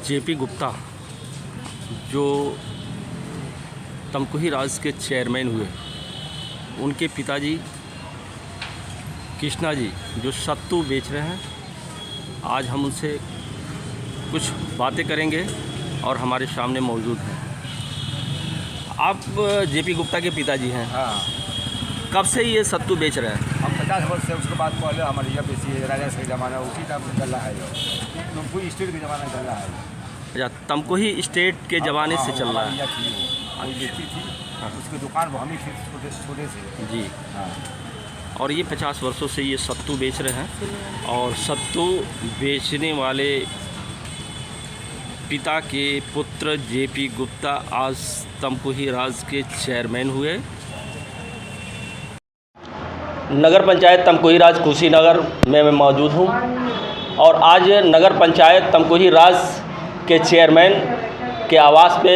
JP Gupta जो तमकुही राज के chairman हुए, उनके पिताजी कृष्णा जी जो सत्तू बेच रहे हैं, आज हम उनसे कुछ बातें करेंगे और हमारे सामने मौजूद हैं। आप जेपी गुप्ता के पिताजी हैं। हाँ, कब से ये सत्तू बेच रहे हैं? हम 50 वर्ष से उसके बाद पहले हमारे यहाँ बेची है, राजा के ज़माना उसी टाइम में चल रहा है। तमकुही स्टेट के ज़माना चल रहा है। अच्छा, तमकुही स्टेट के ज़माने से चल रहा है। कोई बेचती थी, उसकी दुकान वो हम ही थे छोटे से जी। हाँ। और ये 50 वर्षों से ये सत्तू बेच रहे हैं और सत्तू बेचने वाले पिता के पुत्र जेपी गुप्ता आज तमकुही राज के चेयरमैन हुए। नगर पंचायत तमकुही राज कुशीनगर में मैं मौजूद हूँ और आज नगर पंचायत तमकुही राज के चेयरमैन के आवास पे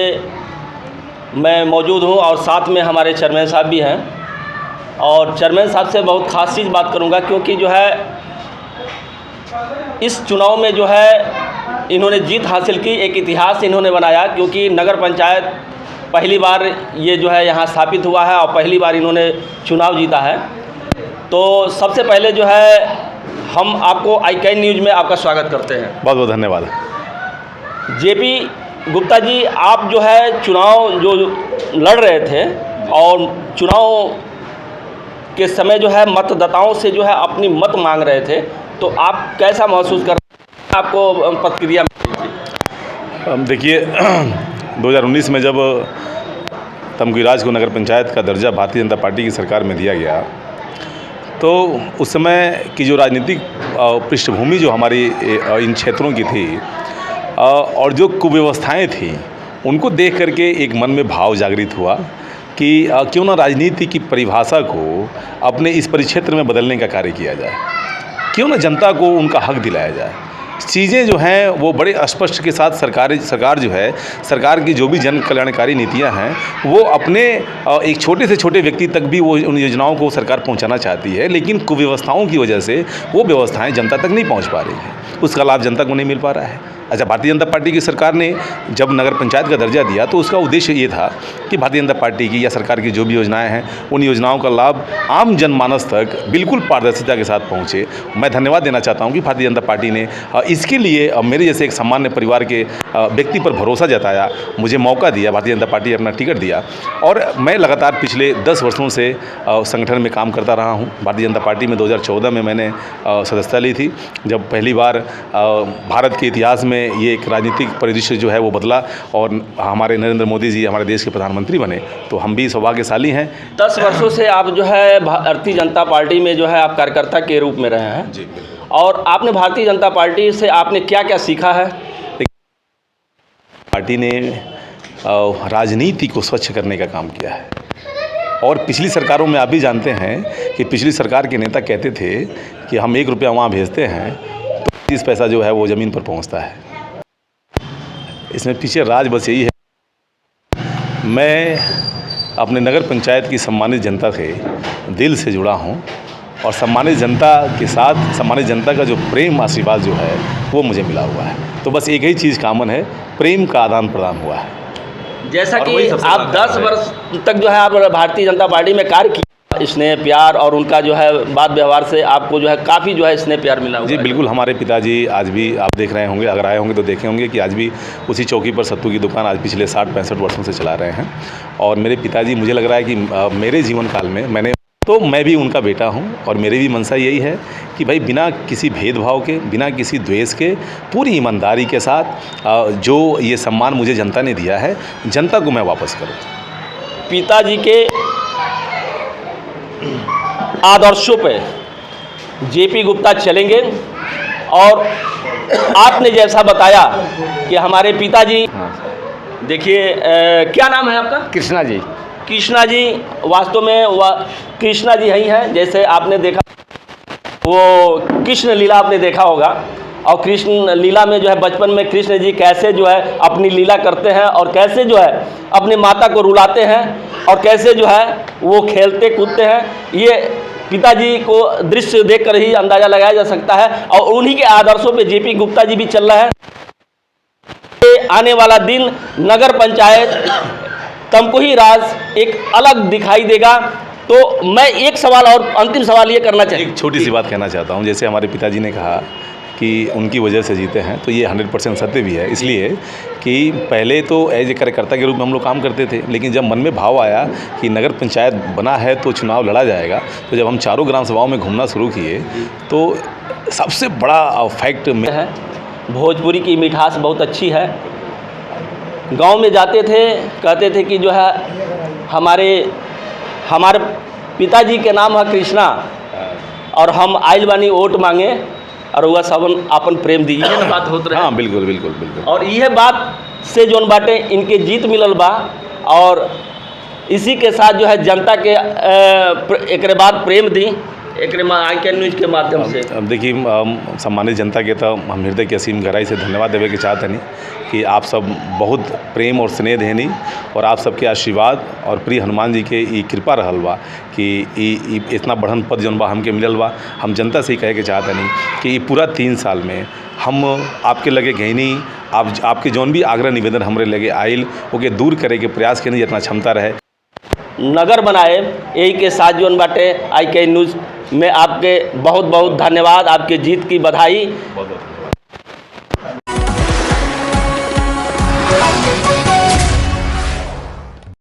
मैं मौजूद हूँ और साथ में हमारे चेयरमैन साहब भी हैं। और चेयरमैन साहब से बहुत ख़ास चीज़ बात करूँगा क्योंकि जो है इस चुनाव में जो है इन्होंने जीत हासिल की, एक इतिहास इन्होंने बनाया क्योंकि नगर पंचायत पहली बार ये जो है यहाँ स्थापित हुआ है और पहली बार इन्होंने चुनाव जीता है। तो सबसे पहले जो है हम आपको आई-कैन न्यूज़ में आपका स्वागत करते हैं। बहुत बहुत धन्यवाद। जेपी गुप्ता जी, आप जो है चुनाव जो लड़ रहे थे और चुनाव के समय जो है मतदाताओं से जो है अपनी मत मांग रहे थे, तो आप कैसा महसूस कर रहे हैं? आपको प्रतिक्रिया देखिए 2019 में जब तमकुही राज को नगर पंचायत का दर्जा भारतीय जनता पार्टी की सरकार में दिया गया, तो उस समय की जो राजनीतिक पृष्ठभूमि जो हमारी इन क्षेत्रों की थी और जो कुव्यवस्थाएं थी, उनको देख करके एक मन में भाव जागृत हुआ कि क्यों ना राजनीति की परिभाषा को अपने इस परिक्षेत्र में बदलने का कार्य किया जाए, क्यों ना जनता को उनका हक दिलाया जाए। चीज़ें जो हैं वो बड़े स्पष्ट के साथ सरकार जो है, सरकार की जो भी जन कल्याणकारी नीतियां हैं, वो अपने एक छोटे से छोटे व्यक्ति तक भी वो उन योजनाओं को सरकार पहुंचाना चाहती है, लेकिन कुव्यवस्थाओं की वजह से वो व्यवस्थाएं जनता तक नहीं पहुंच पा रही हैं, उसका लाभ जनता को नहीं मिल पा रहा है। अच्छा, भारतीय जनता पार्टी की सरकार ने जब नगर पंचायत का दर्जा दिया तो उसका उद्देश्य ये था कि भारतीय जनता पार्टी की या सरकार की जो भी योजनाएं हैं, उन योजनाओं का लाभ आम जनमानस तक बिल्कुल पारदर्शिता के साथ पहुंचे। मैं धन्यवाद देना चाहता हूं कि भारतीय जनता पार्टी ने इसके लिए मेरे जैसे एक सामान्य परिवार के व्यक्ति पर भरोसा जताया, मुझे मौका दिया, भारतीय जनता पार्टी अपना टिकट दिया और मैं लगातार पिछले 10 वर्षों से संगठन में काम करता रहा हूँ। भारतीय जनता पार्टी में 2014 में मैंने सदस्यता ली थी, जब पहली बार भारत के इतिहास में ये एक राजनीतिक परिदृश्य जो है वो बदला और हमारे नरेंद्र मोदी जी हमारे देश के प्रधानमंत्री बने, तो हम भी सौभाग्यशाली हैं। 10 वर्षों से आप जो है भारतीय जनता पार्टी में जो है आप कार्यकर्ता के रूप में रहे हैं जी, और आपने भारतीय जनता पार्टी से आपने क्या क्या सीखा है? पार्टी ने राजनीति को स्वच्छ करने का काम किया है और पिछली सरकारों में आप भी जानते हैं कि पिछली सरकार के नेता कहते थे कि हम 1 रुपया वहाँ भेजते हैं तो 30 पैसा जो है वो ज़मीन पर पहुँचता है। इसमें पीछे राज बस यही है, मैं अपने नगर पंचायत की सम्मानित जनता से दिल से जुड़ा हूं और सम्मानित जनता के साथ सम्मानित जनता का जो प्रेम आशीर्वाद जो है वो मुझे मिला हुआ है। तो बस एक ही चीज़ कामन है, प्रेम का आदान प्रदान हुआ है। जैसा कि आप 10 वर्ष तक जो है आप भारतीय जनता पार्टी में कार्य किया, स्नेह प्यार और उनका जो है बात व्यवहार से आपको जो है काफ़ी जो है स्नेह प्यार मिला हुआ जी, बिल्कुल। हमारे पिताजी आज भी आप देख रहे होंगे, अगर आए होंगे तो देखे होंगे कि आज भी उसी चौकी पर सत्तू की दुकान आज पिछले 60-65 वर्षों से चला रहे हैं। और मेरे पिताजी, मुझे लग रहा है कि मेरे जीवन काल में मैं भी उनका बेटा हूं और मेरी भी मंशा यही है कि भाई बिना किसी भेदभाव के, बिना किसी द्वेष के, पूरी ईमानदारी के साथ जो ये सम्मान मुझे जनता ने दिया है, जनता को मैं वापस करूँ। पिताजी के आदर्शों पे जेपी गुप्ता चलेंगे और आपने जैसा बताया कि हमारे पिताजी, देखिए क्या नाम है आपका? कृष्णा जी। कृष्णा जी, वास्तव में कृष्णा जी ही हैं। जैसे आपने देखा वो कृष्ण लीला आपने देखा होगा और कृष्ण लीला में जो है बचपन में कृष्ण जी कैसे जो है अपनी लीला करते हैं और कैसे जो है अपनी माता को रुलाते हैं और कैसे जो है वो खेलते कूदते हैं, ये पिताजी को दृश्य देखकर ही अंदाज़ा लगाया जा सकता है और उन्हीं के आदर्शों पे जेपी गुप्ता जी भी चल रहे हैं। आने वाला दिन नगर पंचायत तमकुही राज एक अलग दिखाई देगा। तो मैं एक सवाल और अंतिम सवाल ये करना चाहिए, एक छोटी सी बात कहना चाहता हूँ। जैसे हमारे पिताजी ने कहा कि उनकी वजह से जीते हैं, तो ये 100% सत्य भी है। इसलिए कि पहले तो एज ए कार्यकर्ता के रूप में हम लोग काम करते थे, लेकिन जब मन में भाव आया कि नगर पंचायत बना है तो चुनाव लड़ा जाएगा, तो जब हम चारों ग्राम सभाओं में घूमना शुरू किए तो सबसे बड़ा फैक्ट में है भोजपुरी की मिठास बहुत अच्छी है। गांव में जाते थे, कहते थे कि जो है हमारे पिताजी के नाम है कृष्णा और हम आइल बानी वोट मांगे और वह सबन अपन प्रेम दी, ये बात होत रहे। हाँ, बिल्कुल बिल्कुल बिल्कुल। और यह बात से जोन बाटे इनके जीत मिलल बा और इसी के साथ जो है जनता के एक बाद प्रेम दी ICAN न्यूज़ के माध्यम से। अब देखिए, सम्मानित जनता के तो हम हृदय के असीम गहराई से धन्यवाद देवे के चाहते नहीं कि आप सब बहुत प्रेम और स्नेह देनी और आप सबके आशीर्वाद और प्रिय हनुमान जी के ई कृपा रहल बा कि इतना बढ़न पद जौन बा हमके मिलल बा। हम जनता से ही कहे के चाहते नहीं कि ये पूरा 3 साल में हम आपके लगे गई नहीं, आपके जौन भी आग्रह निवेदन हमरे लगे आइल ओके दूर करे के प्रयास के नहीं जितना क्षमता रहे नगर बनाए। यही के साथ जोन बाटे ICAN न्यूज़ में आपके बहुत बहुत धन्यवाद, आपके जीत की बधाई। बहुत बहुत।